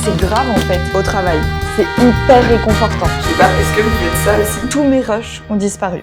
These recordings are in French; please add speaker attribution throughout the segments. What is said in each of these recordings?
Speaker 1: c'est grave en fait au travail. C'est hyper réconfortant.
Speaker 2: Je sais pas, est-ce que vous faites ça aussi?
Speaker 1: Tous mes rushs ont disparu.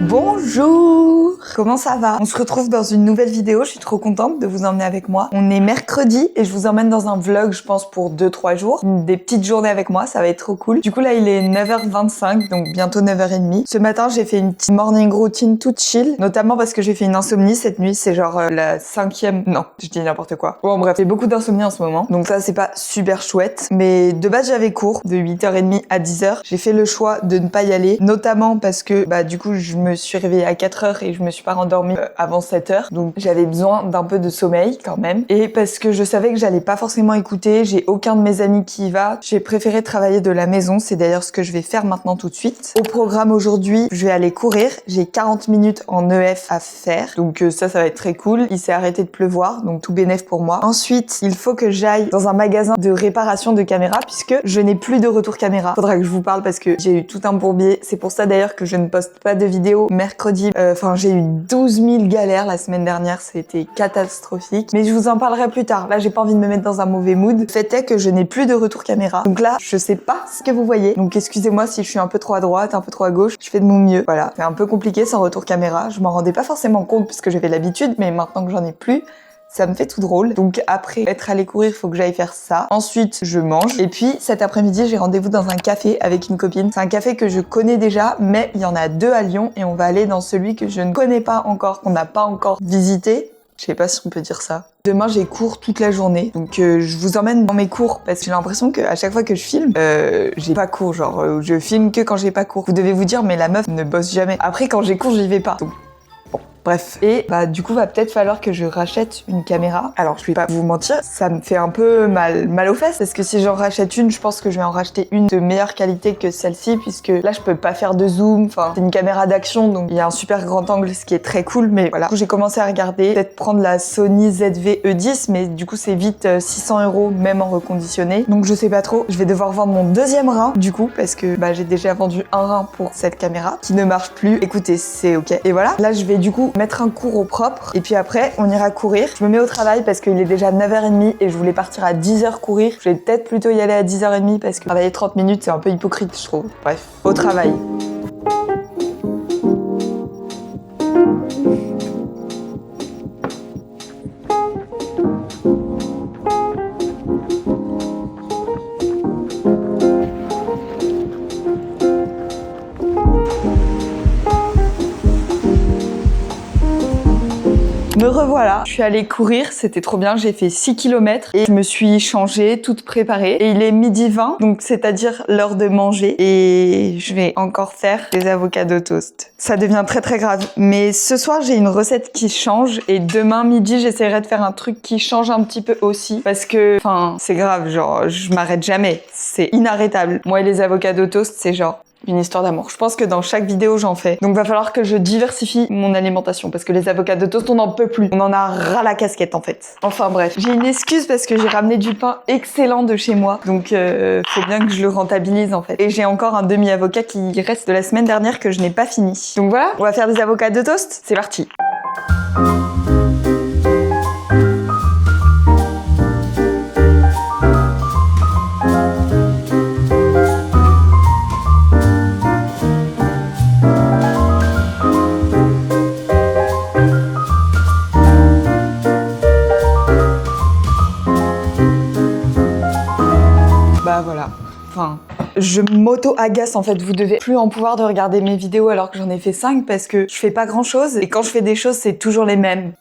Speaker 1: Bonjour! Comment ça va? On se retrouve dans une nouvelle vidéo, je suis trop contente de vous emmener avec moi. On est mercredi et je vous emmène dans un vlog, je pense, pour 2-3 jours. Des petites journées avec moi, ça va être trop cool. Du coup là, il est 9h25, donc bientôt 9h30. Ce matin, j'ai fait une petite morning routine toute chill, notamment parce que j'ai fait une insomnie cette nuit, c'est genre la 5e... Non, je dis n'importe quoi. Bon bref, j'ai beaucoup d'insomnie en ce moment, donc ça c'est pas super chouette. Mais de base, j'avais cours de 8h30 à 10h. J'ai fait le choix de ne pas y aller, notamment parce que du coup, je me suis réveillée à 4h et je me suis pas rendormie avant 7h. Donc j'avais besoin d'un peu de sommeil quand même. Et parce que je savais que j'allais pas forcément écouter, j'ai aucun de mes amis qui y va. J'ai préféré travailler de la maison. C'est d'ailleurs ce que je vais faire maintenant tout de suite. Au programme aujourd'hui, je vais aller courir. J'ai 40 minutes en EF à faire. Donc ça va être très cool. Il s'est arrêté de pleuvoir, donc tout bénef pour moi. Ensuite, il faut que j'aille dans un magasin de réparation de caméras puisque je n'ai plus de retour caméra. Faudra que je vous parle parce que j'ai eu tout un bourbier. C'est pour ça d'ailleurs que je ne poste pas de vidéos mercredi. Enfin, j'ai eu 12 000 galères la semaine dernière, c'était catastrophique. Mais je vous en parlerai plus tard. Là, j'ai pas envie de me mettre dans un mauvais mood. Le fait est que je n'ai plus de retour caméra. Donc là, je sais pas ce que vous voyez. Donc excusez-moi si je suis un peu trop à droite, un peu trop à gauche. Je fais de mon mieux. Voilà. C'est un peu compliqué sans retour caméra. Je m'en rendais pas forcément compte puisque j'avais l'habitude, mais maintenant que j'en ai plus, ça me fait tout drôle. Donc après être allé courir, il faut que j'aille faire ça. Ensuite, je mange. Et puis cet après-midi, j'ai rendez-vous dans un café avec une copine. C'est un café que je connais déjà, mais il y en a 2 à Lyon et on va aller dans celui que je ne connais pas encore, qu'on n'a pas encore visité. Je sais pas si on peut dire ça. Demain, j'ai cours toute la journée. Donc je vous emmène dans mes cours parce que j'ai l'impression qu'à chaque fois que je filme, j'ai pas cours. Genre, je filme que quand j'ai pas cours. Vous devez vous dire, mais la meuf ne bosse jamais. Après, quand j'ai cours, j'y vais pas. Donc, bref. Et du coup, va peut-être falloir que je rachète une caméra. Alors, je vais pas vous mentir, ça me fait un peu mal aux fesses. Parce que si j'en rachète une, je pense que je vais en racheter une de meilleure qualité que celle-ci. Puisque là, je peux pas faire de zoom. Enfin, c'est une caméra d'action. Donc, il y a un super grand angle, ce qui est très cool. Mais voilà. Du coup, j'ai commencé à regarder. Peut-être prendre la Sony ZV-E10. Mais du coup, c'est vite 600 €, même en reconditionné. Donc, je sais pas trop. Je vais devoir vendre mon deuxième rein, du coup. Parce que j'ai déjà vendu un rein pour cette caméra. Qui ne marche plus. Écoutez, c'est ok. Et voilà. Là, je vais du coup mettre un cours au propre et puis après on ira courir. Je me mets au travail parce qu'il est déjà 9h30 et je voulais partir à 10h courir. Je vais peut-être plutôt y aller à 10h30 parce que travailler 30 minutes c'est un peu hypocrite je trouve. Bref, au travail. Me revoilà, je suis allée courir, c'était trop bien, j'ai fait 6 km et je me suis changée, toute préparée. Et il est 12h20, donc c'est-à-dire l'heure de manger. Et je vais encore faire des avocados toast. Ça devient très très grave. Mais ce soir, j'ai une recette qui change et demain midi, j'essaierai de faire un truc qui change un petit peu aussi. Parce que, c'est grave, genre, je m'arrête jamais. C'est inarrêtable. Moi et les avocados toast, c'est genre une histoire d'amour. Je pense que dans chaque vidéo, j'en fais. Donc, va falloir que je diversifie mon alimentation parce que les avocats de toast, on n'en peut plus. On en a ras la casquette, en fait. Enfin, bref. J'ai une excuse parce que j'ai ramené du pain excellent de chez moi. Donc, faut bien que je le rentabilise, en fait. Et j'ai encore un demi-avocat qui reste de la semaine dernière que je n'ai pas fini. Donc voilà, on va faire des avocats de toast. C'est parti. Bah voilà. Enfin, je m'auto-agace en fait, vous devez plus en pouvoir de regarder mes vidéos alors que j'en ai fait 5 parce que je fais pas grand chose et quand je fais des choses c'est toujours les mêmes.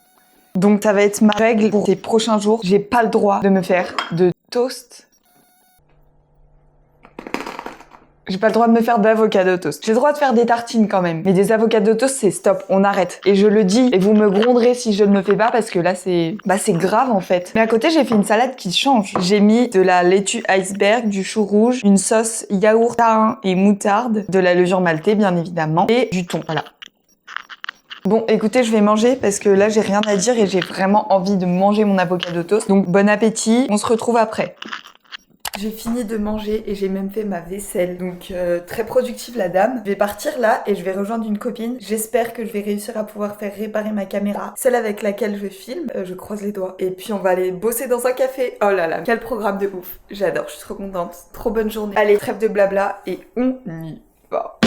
Speaker 1: Donc ça va être ma règle pour les prochains jours. J'ai pas le droit de me faire de toast. J'ai pas le droit de me faire d'avocado toast. J'ai le droit de faire des tartines quand même. Mais des avocado toast, c'est stop, on arrête. Et je le dis, et vous me gronderez si je ne le fais pas parce que là c'est... Bah c'est grave en fait. Mais à côté, j'ai fait une salade qui change. J'ai mis de la laitue iceberg, du chou rouge, une sauce yaourt, thym et moutarde, de la levure maltée bien évidemment, et du thon, voilà. Bon, écoutez, je vais manger parce que là, j'ai rien à dire et j'ai vraiment envie de manger mon avocado toast. Donc bon appétit, on se retrouve après. J'ai fini de manger et j'ai même fait ma vaisselle, donc très productive la dame. Je vais partir là et je vais rejoindre une copine. J'espère que je vais réussir à pouvoir faire réparer ma caméra, celle avec laquelle je filme. Je croise les doigts. Et puis on va aller bosser dans un café. Oh là là, quel programme de ouf. J'adore, je suis trop contente. Trop bonne journée. Allez, trêve de blabla et on y va.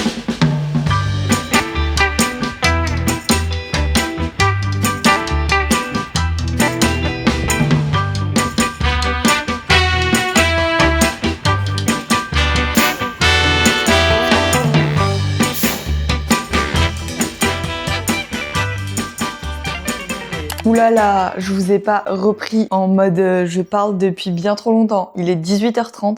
Speaker 1: Oulala, je vous ai pas repris en mode je parle depuis bien trop longtemps. Il est 18h30.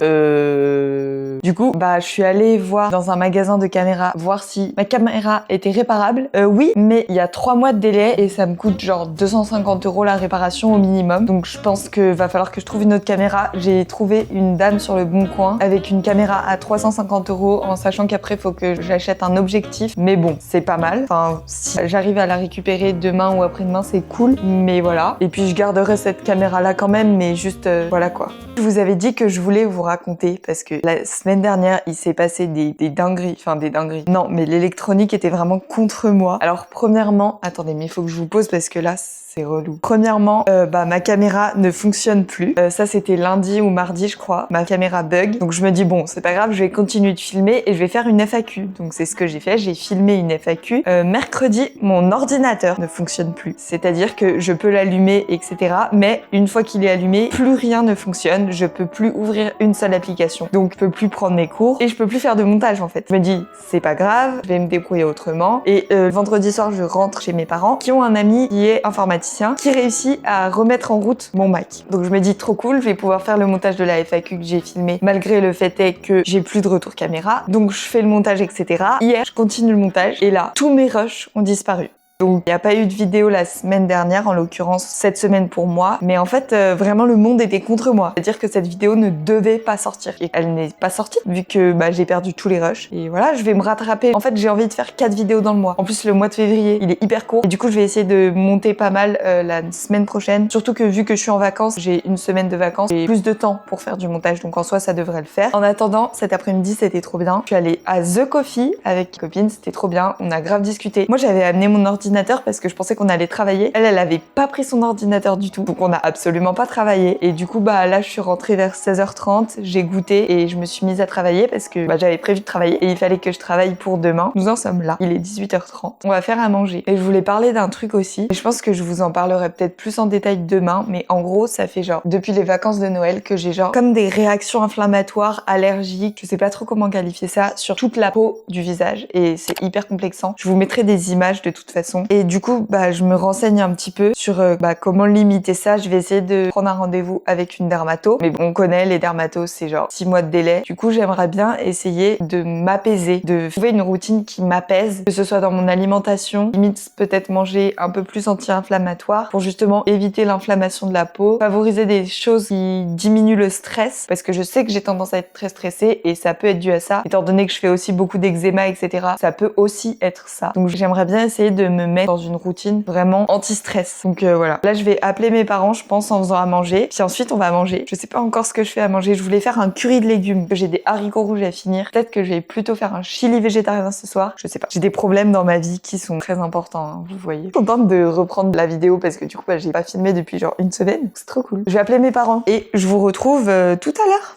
Speaker 1: Du coup, bah je suis allée voir dans un magasin de caméras, voir si ma caméra était réparable. Oui, mais il y a 3 mois de délai et ça me coûte genre 250 € la réparation au minimum. Donc je pense que va falloir que je trouve une autre caméra. J'ai trouvé une dame sur le Bon Coin avec une caméra à 350 € en sachant qu'après faut que j'achète un objectif. Mais bon, c'est pas mal. Enfin, si j'arrive à la récupérer demain ou après-demain, c'est cool. Mais voilà. Et puis je garderai cette caméra là quand même, mais juste voilà quoi. Je vous avais dit que je voulais vous raconter parce que la semaine dernière il s'est passé des dingueries, enfin des dingueries. Non mais l'électronique était vraiment contre moi. Alors premièrement, attendez mais il faut que je vous pose parce que là c'est relou. Premièrement, ma caméra ne fonctionne plus. Ça c'était lundi ou mardi je crois. Ma caméra bug. Donc je me dis bon c'est pas grave, je vais continuer de filmer et je vais faire une FAQ. Donc c'est ce que j'ai fait, j'ai filmé une FAQ. Mercredi, mon ordinateur ne fonctionne plus. C'est-à-dire que je peux l'allumer etc. Mais une fois qu'il est allumé, plus rien ne fonctionne. Je peux plus ouvrir une seule application. Donc je peux plus prendre mes cours et je peux plus faire de montage en fait. Je me dis c'est pas grave, je vais me débrouiller autrement. Et vendredi soir je rentre chez mes parents qui ont un ami qui est informaticien qui réussit à remettre en route mon Mac. Donc je me dis trop cool, je vais pouvoir faire le montage de la FAQ que j'ai filmé malgré le fait est que j'ai plus de retour caméra. Donc je fais le montage etc. Hier je continue le montage et là tous mes rushs ont disparu. Donc il n'y a pas eu de vidéo la semaine dernière, en l'occurrence cette semaine pour moi, mais en fait vraiment le monde était contre moi. C'est-à-dire que cette vidéo ne devait pas sortir. Et elle n'est pas sortie vu que j'ai perdu tous les rushs. Et voilà, je vais me rattraper. En fait j'ai envie de faire 4 vidéos dans le mois. En plus le mois de février il est hyper court. Et du coup je vais essayer de monter pas mal la semaine prochaine. Surtout que vu que je suis en vacances, j'ai une semaine de vacances et plus de temps pour faire du montage. Donc en soi ça devrait le faire. En attendant, cet après-midi c'était trop bien. Je suis allée à The Coffee avec une copine, c'était trop bien. On a grave discuté. Moi j'avais amené mon ordinateur parce que je pensais qu'on allait travailler. Elle avait pas pris son ordinateur du tout. Donc on a absolument pas travaillé. Et du coup, là, je suis rentrée vers 16h30. J'ai goûté et je me suis mise à travailler parce que j'avais prévu de travailler et il fallait que je travaille pour demain. Nous en sommes là. Il est 18h30. On va faire à manger. Et je voulais parler d'un truc aussi. Et je pense que je vous en parlerai peut-être plus en détail demain. Mais en gros, ça fait genre, depuis les vacances de Noël, que j'ai genre comme des réactions inflammatoires, allergiques. Je sais pas trop comment qualifier ça, sur toute la peau du visage. Et c'est hyper complexant. Je vous mettrai des images de toute façon. Et du coup, je me renseigne un petit peu sur comment limiter ça. Je vais essayer de prendre un rendez-vous avec une dermato. Mais bon, on connaît les dermatos, c'est genre 6 mois de délai. Du coup, j'aimerais bien essayer de m'apaiser, de trouver une routine qui m'apaise, que ce soit dans mon alimentation, limite peut-être manger un peu plus anti-inflammatoire pour justement éviter l'inflammation de la peau, favoriser des choses qui diminuent le stress, parce que je sais que j'ai tendance à être très stressée et ça peut être dû à ça. Étant donné que je fais aussi beaucoup d'eczéma, etc., ça peut aussi être ça. Donc j'aimerais bien essayer de me mettre dans une routine vraiment anti-stress. Donc voilà. Là, je vais appeler mes parents, je pense, en faisant à manger. Puis ensuite, on va manger. Je sais pas encore ce que je fais à manger. Je voulais faire un curry de légumes. J'ai des haricots rouges à finir. Peut-être que je vais plutôt faire un chili végétarien ce soir. Je sais pas. J'ai des problèmes dans ma vie qui sont très importants, hein, vous voyez. Je suis contente de reprendre la vidéo parce que du coup, j'ai pas filmé depuis genre une semaine. Donc c'est trop cool. Je vais appeler mes parents et je vous retrouve tout à l'heure.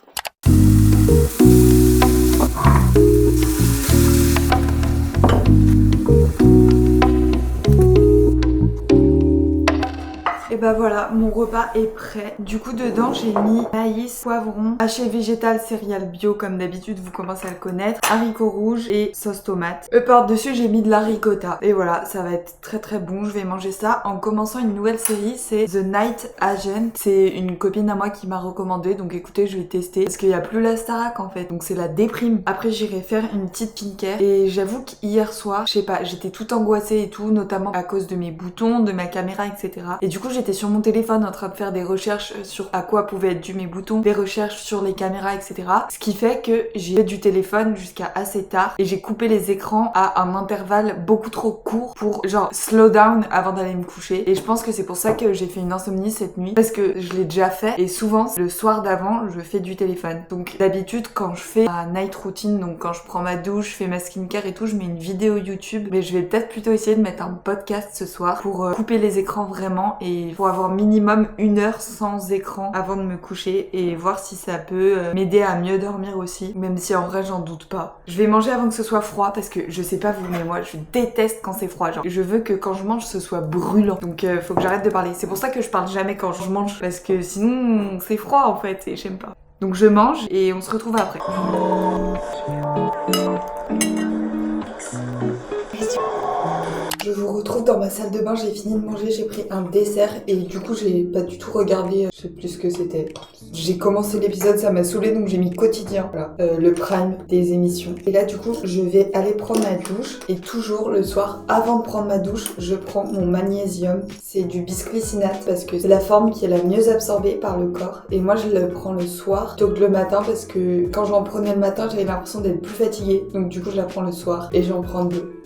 Speaker 1: Et bah voilà, mon repas est prêt. Du coup dedans j'ai mis maïs, poivron, haché végétal, céréales bio comme d'habitude, vous commencez à le connaître, haricots rouges et sauce tomate. Par-dessus j'ai mis de la ricotta. Et voilà, ça va être très très bon, je vais manger ça en commençant une nouvelle série, c'est The Night Agent. C'est une copine à moi qui m'a recommandé, donc écoutez, je vais tester parce qu'il n'y a plus la Starac en fait, donc c'est la déprime. Après j'irai faire une petite skincare et j'avoue qu'hier soir, je sais pas, j'étais toute angoissée et tout, notamment à cause de mes boutons, de ma caméra, etc. Et du coup j'étais sur mon téléphone en train de faire des recherches sur à quoi pouvaient être dus mes boutons, des recherches sur les caméras, etc. Ce qui fait que j'ai fait du téléphone jusqu'à assez tard et j'ai coupé les écrans à un intervalle beaucoup trop court pour genre slow down avant d'aller me coucher. Et je pense que c'est pour ça que j'ai fait une insomnie cette nuit, parce que je l'ai déjà fait et souvent le soir d'avant je fais du téléphone. Donc d'habitude quand je fais ma night routine, donc quand je prends ma douche, je fais ma skincare et tout, je mets une vidéo YouTube, mais je vais peut-être plutôt essayer de mettre un podcast ce soir pour couper les écrans vraiment et pour avoir minimum 1 heure sans écran avant de me coucher et voir si ça peut m'aider à mieux dormir aussi, même si en vrai j'en doute pas. Je vais manger avant que ce soit froid parce que je sais pas vous mais moi je déteste quand c'est froid, genre je veux que quand je mange ce soit brûlant, donc faut que j'arrête de parler. C'est pour ça que je parle jamais quand je mange, parce que sinon c'est froid en fait et j'aime pas. Donc je mange et on se retrouve après. Je vous retrouve dans ma salle de bain, j'ai fini de manger, j'ai pris un dessert et du coup j'ai pas du tout regardé, je sais plus ce que c'était. J'ai commencé l'épisode, ça m'a saoulée donc j'ai mis quotidien, voilà, le prime des émissions. Et là du coup je vais aller prendre ma douche et toujours le soir avant de prendre ma douche, je prends mon magnésium. C'est du bisglycinate parce que c'est la forme qui est la mieux absorbée par le corps. Et moi je le prends le soir plutôt que le matin parce que quand j'en prenais le matin j'avais l'impression d'être plus fatiguée. Donc du coup je la prends le soir et j'en prends 2.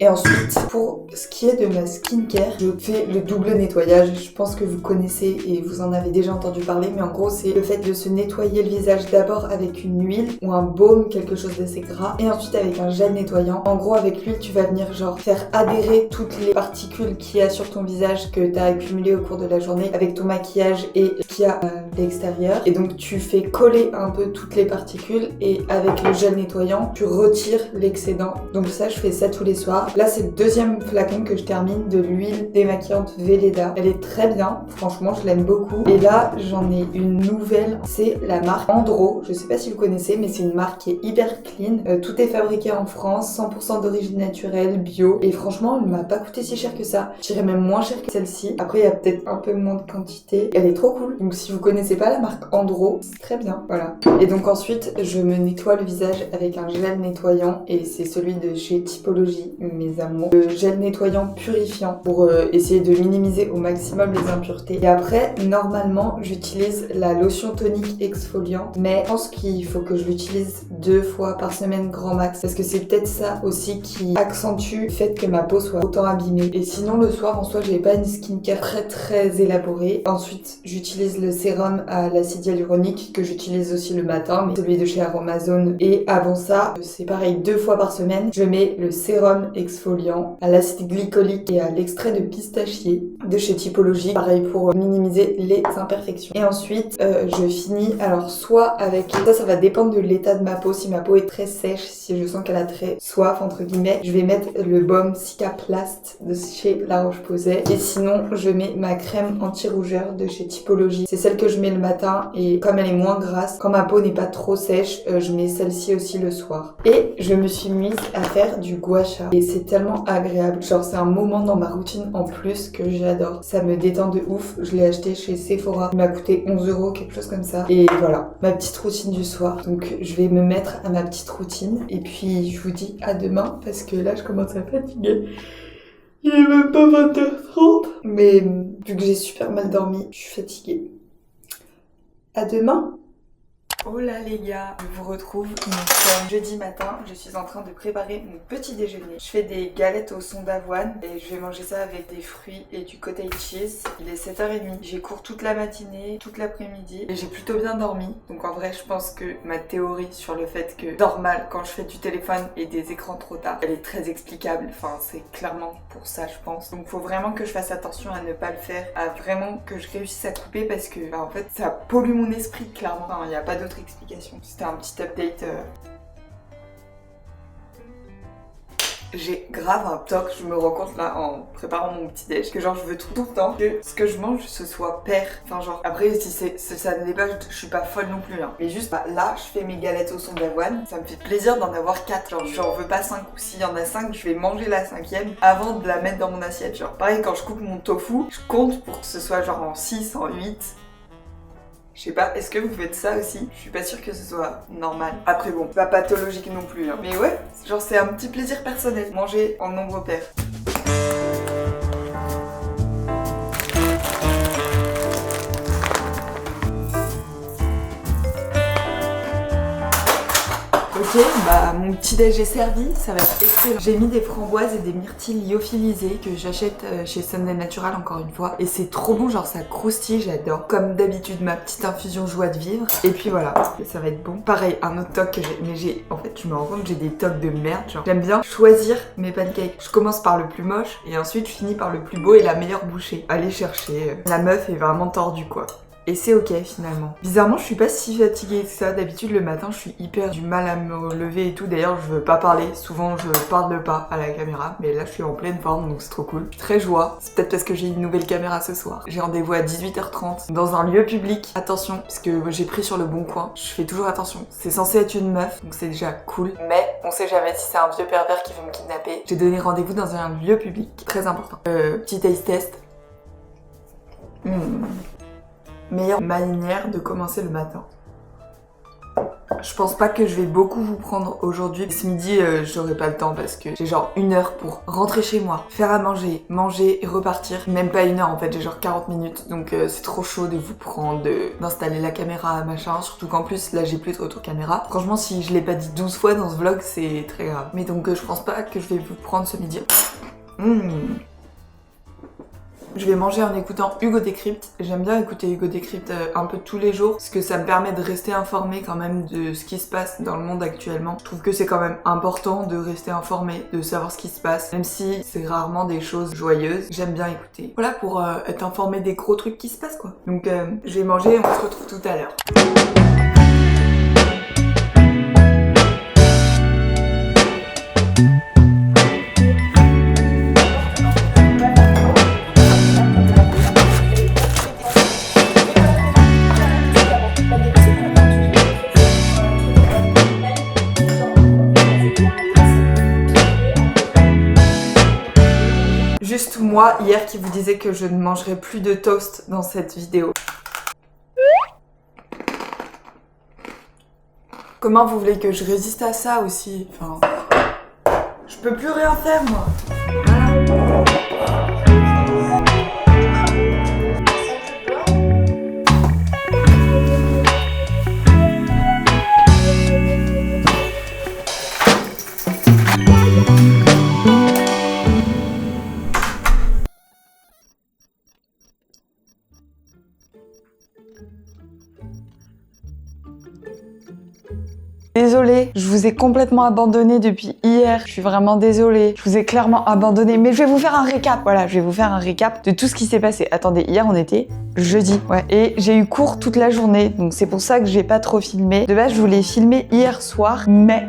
Speaker 1: Et ensuite, pour ce qui est de ma skincare, je fais le double nettoyage. Je pense que vous connaissez et vous en avez déjà entendu parler, mais en gros, c'est le fait de se nettoyer le visage d'abord avec une huile ou un baume, quelque chose d'assez gras, et ensuite avec un gel nettoyant. En gros, avec l'huile, tu vas venir genre faire adhérer toutes les particules qu'il y a sur ton visage que tu as accumulées au cours de la journée avec ton maquillage et ce qu'il y a à l'extérieur. Et donc, tu fais coller un peu toutes les particules et avec le gel nettoyant, tu retires l'excédent. Donc ça, je fais ça tous les soirs. Là, c'est le deuxième flacon que je termine de l'huile démaquillante Velleda. Elle est très bien, franchement, je l'aime beaucoup. Et là, j'en ai une nouvelle, c'est la marque Andro. Je sais pas si vous connaissez, mais c'est une marque qui est hyper clean. Tout est fabriqué en France, 100% d'origine naturelle, bio. Et franchement, elle m'a pas coûté si cher que ça. Je dirais même moins cher que celle-ci. Après, il y a peut-être un peu moins de quantité. Elle est trop cool. Donc, si vous connaissez pas la marque Andro, c'est très bien. Voilà. Et donc ensuite, je me nettoie le visage avec un gel nettoyant. Et c'est celui de chez Typologie, mes amours. Le gel nettoyant purifiant pour essayer de minimiser au maximum les impuretés. Et après, normalement, j'utilise la lotion tonique exfoliante, mais je pense qu'il faut que je l'utilise 2 fois par semaine grand max, parce que c'est peut-être ça aussi qui accentue le fait que ma peau soit autant abîmée. Et sinon, le soir, en soi, j'ai pas une skincare très élaborée. Ensuite, j'utilise le sérum à l'acide hyaluronique que j'utilise aussi le matin, mais celui de chez Aromazone. Et avant ça, c'est pareil, 2 fois par semaine, je mets le sérum exfoliant à l'acide glycolique et à l'extrait de pistachier de chez Typologie, pareil pour minimiser les imperfections. Et ensuite je finis, alors soit avec, ça va dépendre de l'état de ma peau, si ma peau est très sèche, si je sens qu'elle a très soif entre guillemets, je vais mettre le baume Cicaplast de chez La Roche-Posay, et sinon je mets ma crème anti-rougeur de chez Typologie. C'est celle que je mets le matin et comme elle est moins grasse, quand ma peau n'est pas trop sèche, je mets celle-ci aussi le soir. Et je me suis mise à faire du gua sha et c'est tellement agréable, genre c'est un moment dans ma routine en plus que j'adore, ça me détend de ouf. Je l'ai acheté chez Sephora, il m'a coûté 11 €, quelque chose comme ça. Et voilà, ma petite routine du soir. Donc je vais me mettre à ma petite routine et puis je vous dis à demain parce que là je commence à fatiguer. Il est même pas 20h30, mais vu que j'ai super mal dormi, je suis fatiguée. À demain. Oh là les gars, je vous retrouve, nous sommes jeudi matin, je suis en train de préparer mon petit déjeuner. Je fais des galettes au son d'avoine et je vais manger ça avec des fruits et du cottage cheese. Il est 7h30, j'ai cours toute la matinée, toute l'après-midi et j'ai plutôt bien dormi. Donc en vrai je pense que ma théorie sur le fait que je dors mal quand je fais du téléphone et des écrans trop tard, elle est très explicable, enfin c'est clairement pour ça je pense. Donc faut vraiment que je fasse attention à ne pas le faire, à vraiment que je réussisse à couper parce que en fait ça pollue mon esprit clairement, enfin, il n'y a pas d'autre explication. C'était un petit update.
Speaker 2: J'ai grave un toc, je me rends compte là en préparant mon petit déj, que genre je veux tout le temps que ce que je mange ce soit pair. Enfin genre, après si ça ne l'est pas, je suis pas folle non plus hein. Mais juste là, je fais mes galettes au son d'avoine, ça me fait plaisir d'en avoir 4. Genre j'en veux pas 5 ou s'il y en a 5, je vais manger la 5e avant de la mettre dans mon assiette. Genre pareil quand je coupe mon tofu, je compte pour que ce soit genre en 6, en 8. Je sais pas, est-ce que vous faites ça aussi? Je suis pas sûre que ce soit normal. Après bon, pas pathologique non plus hein. Mais ouais, genre c'est un petit plaisir personnel, manger en nombre pair. Ok, bah mon petit déj est servi, ça va être excellent. J'ai mis des framboises et des myrtilles lyophilisées que j'achète chez Sunday Natural encore une fois. Et c'est trop bon, genre ça croustille, j'adore. Comme d'habitude, ma petite infusion joie de vivre. Et puis voilà, ça va être bon. Pareil, un autre toc que j'ai, mais en fait je me rends compte que j'ai des tocs de merde. Genre j'aime bien choisir mes pancakes. Je commence par le plus moche et ensuite je finis par le plus beau et la meilleure bouchée. Allez chercher, la meuf est vraiment tordue quoi. Et c'est ok finalement. Bizarrement je suis pas si fatiguée que ça. D'habitude le matin je suis hyper du mal à me lever et tout. D'ailleurs je veux pas parler. Souvent je parle pas à la caméra. Mais là je suis en pleine forme donc c'est trop cool. Je suis très joie. C'est peut-être parce que j'ai une nouvelle caméra ce soir. J'ai rendez-vous à 18h30 dans un lieu public. Attention parce que j'ai pris sur le bon coin. Je fais toujours attention. C'est censé être une meuf donc c'est déjà cool. Mais on sait jamais si c'est un vieux pervers qui veut me kidnapper. J'ai donné rendez-vous dans un lieu public. Très important. Petit taste test. Meilleure manière de commencer le matin. Je pense pas que je vais beaucoup vous prendre aujourd'hui. Ce midi, j'aurai pas le temps parce que j'ai genre 1 heure pour rentrer chez moi, faire à manger, manger et repartir. Même pas 1 heure en fait, j'ai genre 40 minutes. Donc c'est trop chaud de vous prendre, d'installer la caméra, machin. Surtout qu'en plus, là j'ai plus de retour caméra. Franchement, si je l'ai pas dit 12 fois dans ce vlog, c'est très grave. Mais donc je pense pas que je vais vous prendre ce midi. Je vais manger en écoutant Hugo Décrypte. J'aime bien écouter Hugo Décrypte un peu tous les jours parce que ça me permet de rester informée quand même de ce qui se passe dans le monde actuellement. Je trouve que c'est quand même important de rester informé, de savoir ce qui se passe, même si c'est rarement des choses joyeuses. J'aime bien écouter. Voilà, pour être informé des gros trucs qui se passent quoi. Donc je vais manger et on se retrouve tout à l'heure. Juste moi, hier, qui vous disais que je ne mangerai plus de toast dans cette vidéo. Comment vous voulez que je résiste à ça aussi? Enfin, je peux plus rien faire moi. Voilà. Désolée, je vous ai complètement abandonné depuis hier. Je suis vraiment désolée. Je vous ai clairement abandonné. Mais je vais vous faire un récap. Voilà, je vais vous faire un récap de tout ce qui s'est passé. Attendez, hier on était jeudi. Ouais. Et j'ai eu cours toute la journée. Donc c'est pour ça que j'ai pas trop filmé. De base, je voulais filmer hier soir. Mais.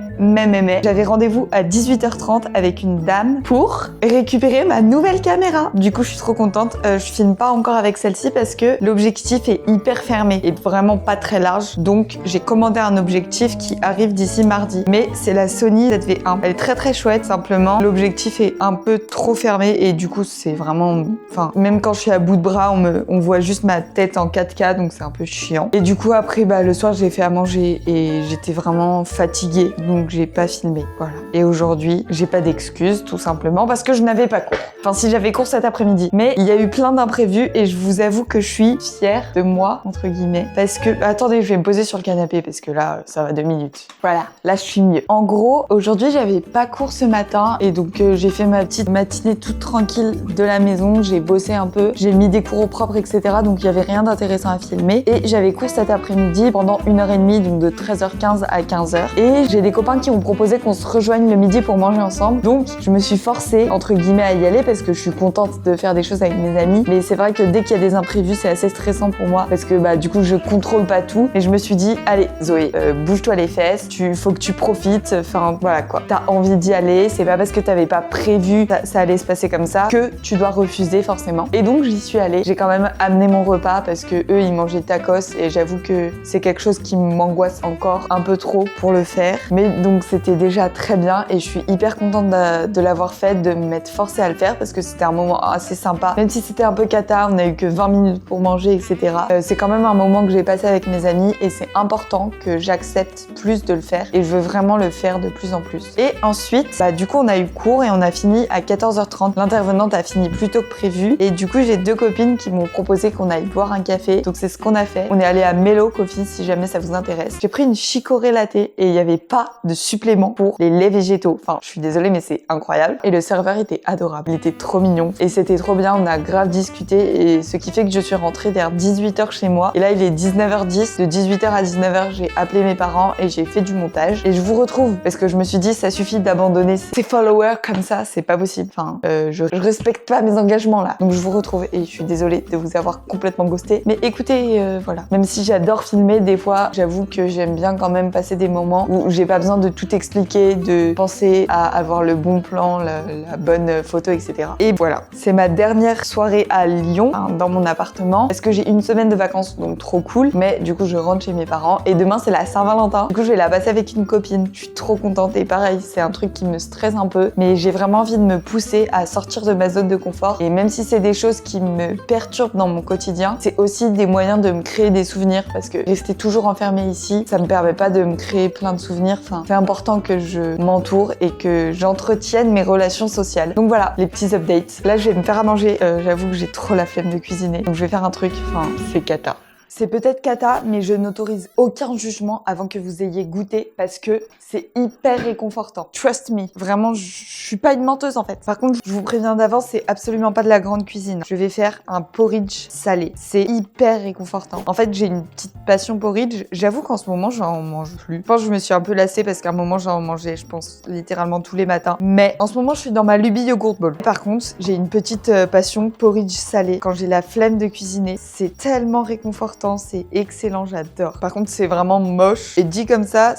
Speaker 2: J'avais rendez-vous à 18h30 avec une dame pour récupérer ma nouvelle caméra. Du coup, je suis trop contente. Je filme pas encore avec celle-ci parce que l'objectif est hyper fermé et vraiment pas très large. Donc, j'ai commandé un objectif qui arrive d'ici mardi. Mais c'est la Sony ZV-1. Elle est très très chouette. Simplement, l'objectif est un peu trop fermé et du coup, c'est vraiment... Enfin, même quand je suis à bout de bras, on voit juste ma tête en 4K, donc c'est un peu chiant. Et du coup, après, le soir, j'ai fait à manger et j'étais vraiment fatiguée. Donc, j'ai pas filmé, voilà. Et aujourd'hui, j'ai pas d'excuses, tout simplement, parce que je n'avais pas cours. Enfin, si j'avais cours cet après-midi. Mais il y a eu plein d'imprévus et je vous avoue que je suis fière de moi, entre guillemets. Parce que... Attendez, je vais me poser sur le canapé parce que là, ça va 2 minutes. Voilà, là, je suis mieux. En gros, aujourd'hui, j'avais pas cours ce matin et donc j'ai fait ma petite matinée toute tranquille de la maison. J'ai bossé un peu, j'ai mis des cours au propre, etc. Donc, il y avait rien d'intéressant à filmer. Et j'avais cours cet après-midi pendant 1h30, donc de 13h15 à 15h. Et j'ai des copains qui m'ont proposé qu'on se rejoigne le midi pour manger ensemble. Donc je me suis forcée entre guillemets à y aller parce que je suis contente de faire des choses avec mes amis. Mais c'est vrai que dès qu'il y a des imprévus, c'est assez stressant pour moi parce que bah du coup je contrôle pas tout. Et je me suis dit allez Zoé, bouge-toi les fesses, faut que tu profites. Enfin voilà quoi. T'as envie d'y aller. C'est pas parce que t'avais pas prévu ça allait se passer comme ça que tu dois refuser forcément. Et donc j'y suis allée. J'ai quand même amené mon repas parce que eux ils mangeaient tacos et j'avoue que c'est quelque chose qui m'angoisse encore un peu trop pour le faire. Mais donc c'était déjà très bien et je suis hyper contente de l'avoir fait, de m'être forcée à le faire parce que c'était un moment assez sympa. Même si c'était un peu cata, on a eu que 20 minutes pour manger, etc. C'est quand même un moment que j'ai passé avec mes amis et c'est important que j'accepte plus de le faire et je veux vraiment le faire de plus en plus. Et ensuite, bah, du coup on a eu cours et on a fini à 14h30. L'intervenante a fini plus tôt que prévu et du coup j'ai deux copines qui m'ont proposé qu'on aille boire un café. Donc c'est ce qu'on a fait. On est allé à Mellow Coffee si jamais ça vous intéresse. J'ai pris une chicorée latte et il n'y avait pas de supplément pour les laits végétaux. Enfin, je suis désolée mais c'est incroyable. Et le serveur était adorable. Il était trop mignon et c'était trop bien. On a grave discuté et ce qui fait que je suis rentrée vers 18h chez moi. Et là il est 19h10. De 18h à 19h, j'ai appelé mes parents et j'ai fait du montage. Et je vous retrouve parce que je me suis dit ça suffit d'abandonner ces followers comme ça, c'est pas possible. Enfin, je respecte pas mes engagements là. Donc je vous retrouve et je suis désolée de vous avoir complètement ghosté. Mais écoutez, voilà. Même si j'adore filmer, des fois, j'avoue que j'aime bien quand même passer des moments où j'ai pas besoin de tout expliquer, de penser à avoir le bon plan, la bonne photo, etc. Et voilà. C'est ma dernière soirée à Lyon, hein, dans mon appartement, parce que j'ai une semaine de vacances, donc trop cool. Mais du coup, je rentre chez mes parents et demain, c'est la Saint-Valentin. Du coup, je vais la passer avec une copine. Je suis trop contente et pareil, c'est un truc qui me stresse un peu, mais j'ai vraiment envie de me pousser à sortir de ma zone de confort. Et même si c'est des choses qui me perturbent dans mon quotidien, c'est aussi des moyens de me créer des souvenirs parce que rester toujours enfermée ici, ça me permet pas de me créer plein de souvenirs. Enfin, c'est important que je m'entoure et que j'entretienne mes relations sociales. Donc voilà, les petits updates. Là, je vais me faire à manger. J'avoue que j'ai trop la flemme de cuisiner. Donc je vais faire un truc. Enfin, c'est cata. C'est peut-être cata, mais je n'autorise aucun jugement avant que vous ayez goûté parce que c'est hyper réconfortant. Trust me. Vraiment, je suis pas une menteuse en fait. Par contre, je vous préviens d'avance, c'est absolument pas de la grande cuisine. Je vais faire un porridge salé. C'est hyper réconfortant. En fait, j'ai une petite passion porridge. J'avoue qu'en ce moment, j'en mange plus. Je pense que je me suis un peu lassée parce qu'à un moment, j'en mangeais, je pense, littéralement tous les matins. Mais en ce moment, je suis dans ma lubie yogurt bowl. Par contre, j'ai une petite passion porridge salé. Quand j'ai la flemme de cuisiner, c'est tellement réconfortant. C'est excellent, j'adore. Par contre, c'est vraiment moche. Et dit comme ça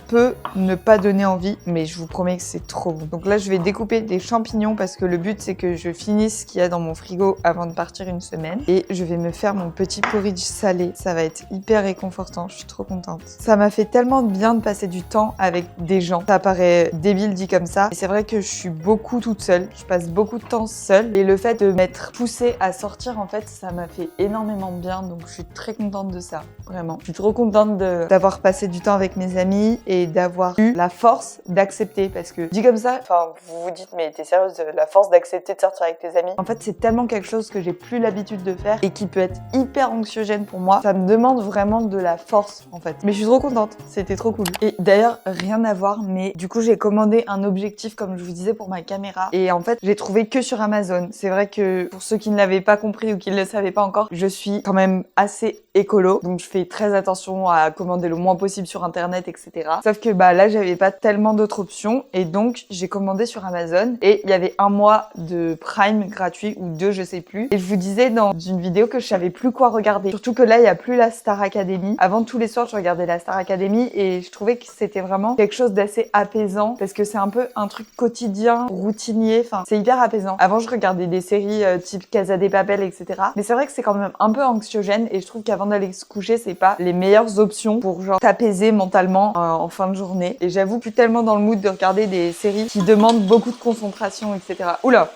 Speaker 2: peut ne pas donner envie, mais je vous promets que c'est trop bon. Donc là, je vais découper des champignons parce que le but, c'est que je finisse ce qu'il y a dans mon frigo avant de partir une semaine. Et je vais me faire mon petit porridge salé. Ça va être hyper réconfortant. Je suis trop contente. Ça m'a fait tellement de bien de passer du temps avec des gens. Ça paraît débile dit comme ça. Et c'est vrai que je suis beaucoup toute seule. Je passe beaucoup de temps seule. Et le fait de m'être poussée à sortir, en fait, ça m'a fait énormément de bien. Donc je suis très contente de ça. Vraiment. Je suis trop contente d'avoir passé du temps avec mes amis et d'avoir eu la force d'accepter parce que dit comme ça, enfin vous vous dites mais t'es sérieuse, la force d'accepter de sortir avec tes amis. En fait c'est tellement quelque chose que j'ai plus l'habitude de faire et qui peut être hyper anxiogène pour moi. Ça me demande vraiment de la force en fait. Mais je suis trop contente, c'était trop cool. Et d'ailleurs rien à voir, mais du coup j'ai commandé un objectif comme je vous disais pour ma caméra et en fait j'ai trouvé que sur Amazon. C'est vrai que pour ceux qui ne l'avaient pas compris ou qui ne le savaient pas encore, je suis quand même assez écolo, donc je fais très attention à commander le moins possible sur internet, etc. Sauf que bah là j'avais pas tellement d'autres options et donc j'ai commandé sur Amazon et il y avait un mois de Prime gratuit ou deux, je sais plus. Et je vous disais dans une vidéo que je savais plus quoi regarder. Surtout que là il y a plus la Star Academy. Avant tous les soirs je regardais la Star Academy et je trouvais que c'était vraiment quelque chose d'assez apaisant parce que c'est un peu un truc quotidien, routinier. Enfin c'est hyper apaisant. Avant je regardais des séries type Casa de Papel, etc. Mais c'est vrai que c'est quand même un peu anxiogène et je trouve qu'avant d'aller se coucher c'est pas les meilleures options pour genre t'apaiser mentalement en fin de journée. Et j'avoue que je suis tellement dans le mood de regarder des séries qui demandent beaucoup de concentration, etc. Oula!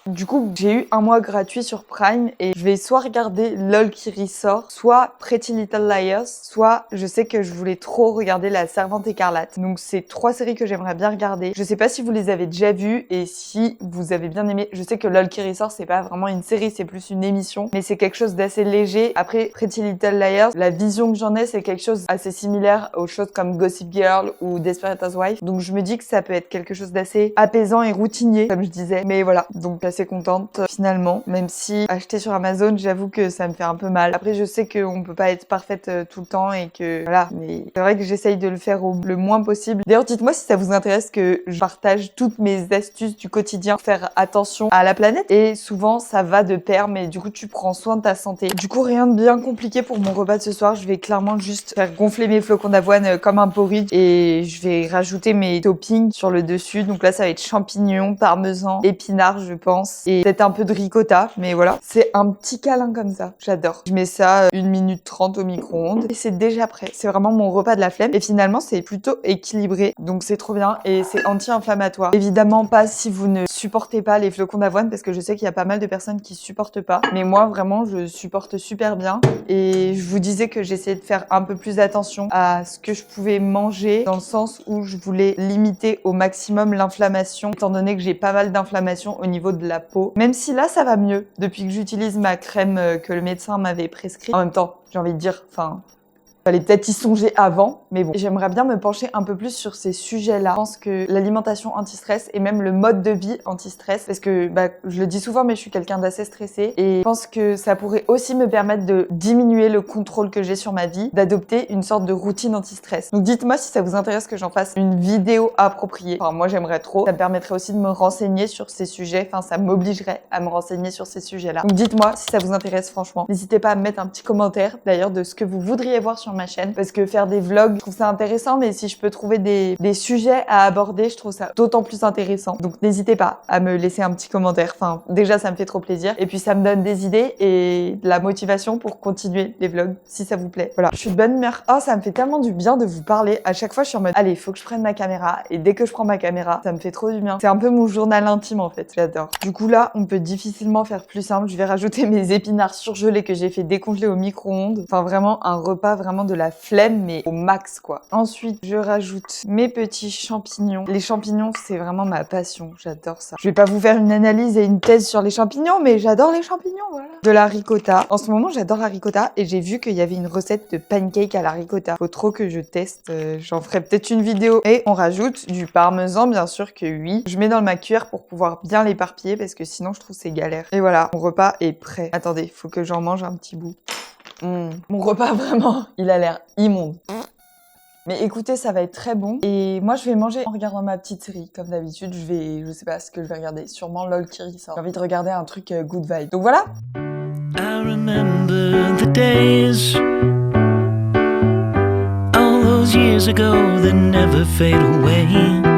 Speaker 2: Du coup, j'ai eu un mois gratuit sur Prime et je vais soit regarder LOL qui ressort, soit Pretty Little Liars, soit je sais que je voulais trop regarder La Servante écarlate. Donc c'est trois séries que j'aimerais bien regarder. Je sais pas si vous les avez déjà vues et si vous avez bien aimé. Je sais que LOL qui ressort, c'est pas vraiment une série, c'est plus une émission, mais c'est quelque chose d'assez léger. Après Pretty Little Liars, la vision que j'en ai, c'est quelque chose assez similaire aux choses comme Gossip Girl ou Desperate Housewives. Donc je me dis que ça peut être quelque chose d'assez apaisant et routinier, comme je disais. Mais voilà, donc
Speaker 1: assez contente finalement, même si acheter sur Amazon, j'avoue que ça me fait un peu mal. Après, je sais qu'on peut pas être parfaite tout le temps et que voilà, mais c'est vrai que j'essaye de le faire le moins possible. D'ailleurs, dites-moi si ça vous intéresse que je partage toutes mes astuces du quotidien pour faire attention à la planète. Et souvent, ça va de pair, mais du coup, tu prends soin de ta santé. Du coup, rien de bien compliqué pour mon repas de ce soir. Je vais clairement juste faire gonfler mes flocons d'avoine comme un porridge et je vais rajouter mes toppings sur le dessus. Donc là, ça va être champignons, parmesan, épinards, je pense, et peut-être un peu de ricotta. Mais voilà, c'est un petit câlin comme ça. J'adore. Je mets ça 1 minute 30 au micro-ondes et c'est déjà prêt. C'est vraiment mon repas de la flemme et finalement, c'est plutôt équilibré. Donc c'est trop bien et c'est anti-inflammatoire. Évidemment pas si vous ne supportez pas les flocons d'avoine parce que je sais qu'il y a pas mal de personnes qui supportent pas. Mais moi, vraiment, je supporte super bien. Et je vous disais que j'essayais de faire un peu plus attention à ce que je pouvais manger dans le sens où je voulais limiter au maximum l'inflammation étant donné que j'ai pas mal d'inflammation au niveau de la peau. Même si là, ça va mieux depuis que j'utilise ma crème que le médecin m'avait prescrite. En même temps, j'ai envie de dire, fallait peut-être y songer avant, mais bon. J'aimerais bien me pencher un peu plus sur ces sujets-là. Je pense que l'alimentation anti-stress et même le mode de vie anti-stress, parce que je le dis souvent, mais je suis quelqu'un d'assez stressé et je pense que ça pourrait aussi me permettre de diminuer le contrôle que j'ai sur ma vie, d'adopter une sorte de routine anti-stress. Donc dites-moi si ça vous intéresse que j'en fasse une vidéo appropriée. Enfin, moi j'aimerais trop. Ça me permettrait aussi de me renseigner sur ces sujets. Enfin, ça m'obligerait à me renseigner sur ces sujets-là. Donc dites-moi si ça vous intéresse franchement. N'hésitez pas à me mettre un petit commentaire d'ailleurs de ce que vous voudriez voir sur ma chaîne parce que faire des vlogs, je trouve ça intéressant, mais si je peux trouver des sujets à aborder, je trouve ça d'autant plus intéressant. Donc n'hésitez pas à me laisser un petit commentaire. Enfin, déjà ça me fait trop plaisir et puis ça me donne des idées et de la motivation pour continuer les vlogs si ça vous plaît. Voilà, je suis de bonne humeur. Oh, ça me fait tellement du bien de vous parler. À chaque fois, je suis en mode allez, faut que je prenne ma caméra et dès que je prends ma caméra, ça me fait trop du bien. C'est un peu mon journal intime en fait. J'adore. Du coup là, on peut difficilement faire plus simple. Je vais rajouter mes épinards surgelés que j'ai fait décongeler au micro-ondes. Enfin vraiment un repas vraiment de la flemme mais au max quoi. Ensuite, je rajoute mes petits champignons. Les champignons, c'est vraiment ma passion. J'adore ça. Je vais pas vous faire une analyse et une thèse sur les champignons, mais j'adore les champignons, voilà. De la ricotta. En ce moment, j'adore la ricotta et j'ai vu qu'il y avait une recette de pancake à la ricotta. Faut trop que je teste. J'en ferai peut-être une vidéo. Et on rajoute du parmesan, bien sûr que oui. Je mets dans ma cuillère pour pouvoir bien l'éparpiller parce que sinon, je trouve c'est galère. Et voilà, mon repas est prêt. Attendez, faut que j'en mange un petit bout. Mon repas, vraiment, il a l'air immonde. Mais écoutez, ça va être très bon. Et moi, je vais manger en regardant ma petite série. Comme d'habitude, je sais pas ce que je vais regarder. Sûrement LOL qui ressort. J'ai envie de regarder un truc good vibe. Donc voilà. I remember the days, all those years ago that never fade away.